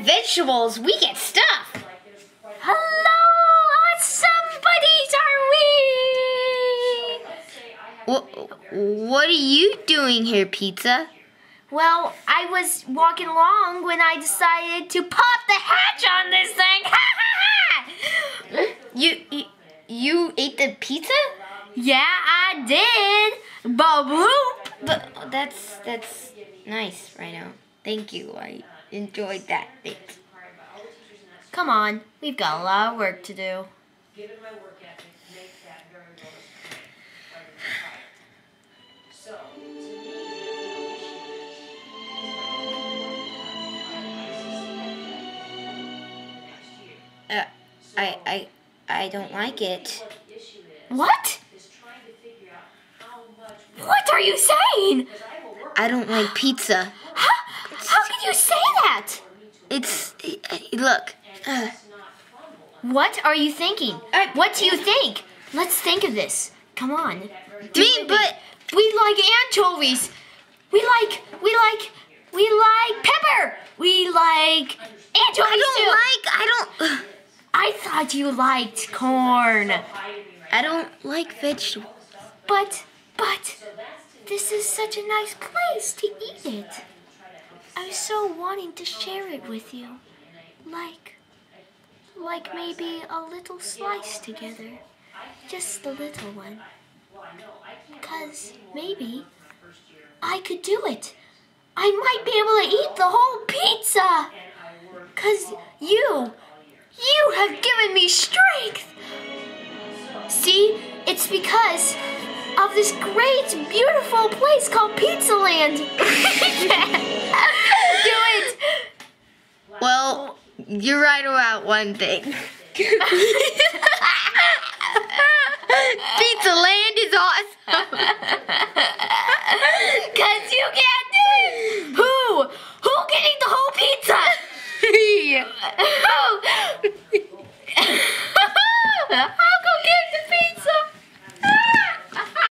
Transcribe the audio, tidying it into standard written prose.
get vegetables, we get stuff. Hello, somebodies, are we? What are you doing here, Pizza? Well, I was walking along when I decided to pop the hatch on this thing. Ha ha ha! You ate the pizza? Yeah, I did. Ba-bloop. But that's nice, Rhino. Thank you. I enjoyed that. Thanks. Come on, we've got a lot of work to do. Given my work ethic, make that very well. So, to me, I don't like it. What? What are you saying? I don't like pizza. How can you say that? Look. What are you thinking? What do you think? Let's think of this. Come on. But we like anchovies. We like pepper. We like anchovies too. I thought you liked corn. I don't like vegetables. But this is such a nice place to eat it. I was so wanting to share it with you. Like maybe a little slice together. Just a little one. 'Cause maybe I could do it. I might be able to eat the whole pizza. 'Cause you have given me strength. See, it's because of this great, beautiful place called Pizzaland. Do it. Well, you're right about one thing. Pizzaland is awesome. 'Cause you can't do it. Who can eat the whole pizza? Yeah.